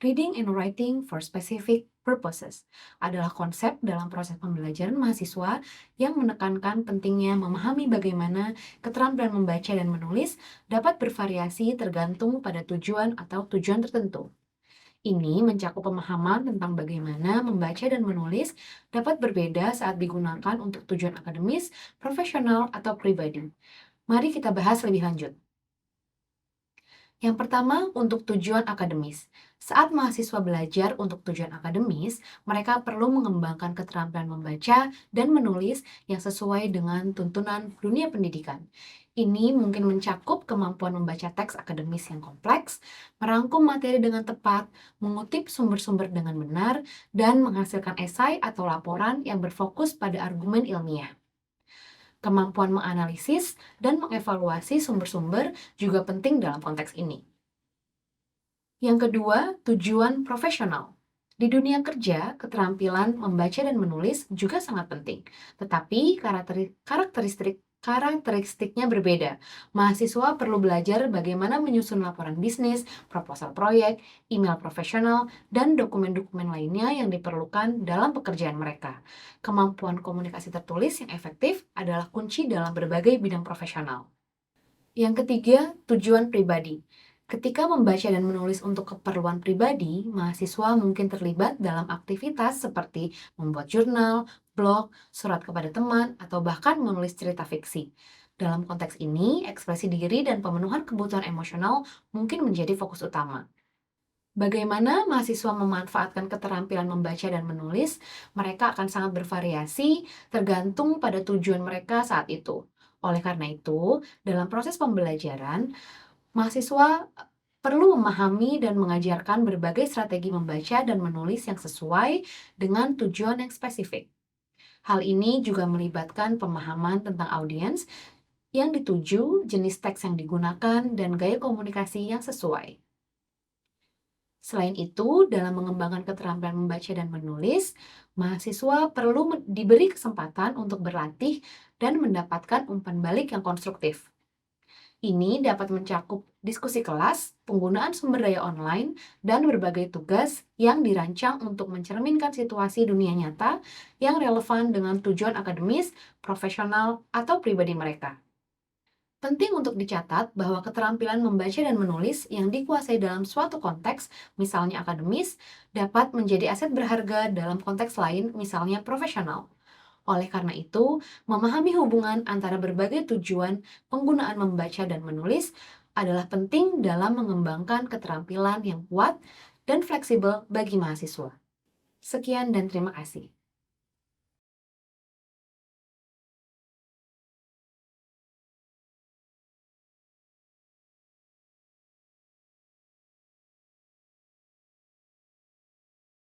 Reading and writing for specific purposes adalah konsep dalam proses pembelajaran mahasiswa yang menekankan pentingnya memahami bagaimana keterampilan membaca dan menulis dapat bervariasi tergantung pada tujuan atau tujuan tertentu. Ini mencakup pemahaman tentang bagaimana membaca dan menulis dapat berbeda saat digunakan untuk tujuan akademis, profesional, atau pribadi. Mari kita bahas lebih lanjut. Yang pertama, untuk tujuan akademis. Saat mahasiswa belajar untuk tujuan akademis, mereka perlu mengembangkan keterampilan membaca dan menulis yang sesuai dengan tuntunan dunia pendidikan. Ini mungkin mencakup kemampuan membaca teks akademis yang kompleks, merangkum materi dengan tepat, mengutip sumber-sumber dengan benar, dan menghasilkan esai atau laporan yang berfokus pada argumen ilmiah. Kemampuan menganalisis dan mengevaluasi sumber-sumber juga penting dalam konteks ini. Yang kedua, tujuan profesional. Di dunia kerja, keterampilan membaca dan menulis juga sangat penting, tetapi karakteristiknya berbeda. Mahasiswa perlu belajar bagaimana menyusun laporan bisnis, proposal proyek, email profesional, dan dokumen-dokumen lainnya yang diperlukan dalam pekerjaan mereka. Kemampuan komunikasi tertulis yang efektif adalah kunci dalam berbagai bidang profesional. Yang ketiga, tujuan pribadi. Ketika membaca dan menulis untuk keperluan pribadi, mahasiswa mungkin terlibat dalam aktivitas seperti membuat jurnal, blog, surat kepada teman, atau bahkan menulis cerita fiksi. Dalam konteks ini, ekspresi diri dan pemenuhan kebutuhan emosional mungkin menjadi fokus utama. Bagaimana mahasiswa memanfaatkan keterampilan membaca dan menulis, mereka akan sangat bervariasi tergantung pada tujuan mereka saat itu. Oleh karena itu, dalam proses pembelajaran, mahasiswa perlu memahami dan mengajarkan berbagai strategi membaca dan menulis yang sesuai dengan tujuan yang spesifik. Hal ini juga melibatkan pemahaman tentang audiens yang dituju, jenis teks yang digunakan, dan gaya komunikasi yang sesuai. Selain itu, dalam mengembangkan keterampilan membaca dan menulis, mahasiswa perlu diberi kesempatan untuk berlatih dan mendapatkan umpan balik yang konstruktif. Ini dapat mencakup diskusi kelas, penggunaan sumber daya online, dan berbagai tugas yang dirancang untuk mencerminkan situasi dunia nyata yang relevan dengan tujuan akademis, profesional, atau pribadi mereka. Penting untuk dicatat bahwa keterampilan membaca dan menulis yang dikuasai dalam suatu konteks, misalnya akademis, dapat menjadi aset berharga dalam konteks lain, misalnya profesional. Oleh karena itu, memahami hubungan antara berbagai tujuan penggunaan membaca dan menulis adalah penting dalam mengembangkan keterampilan yang kuat dan fleksibel bagi mahasiswa. Sekian dan terima kasih.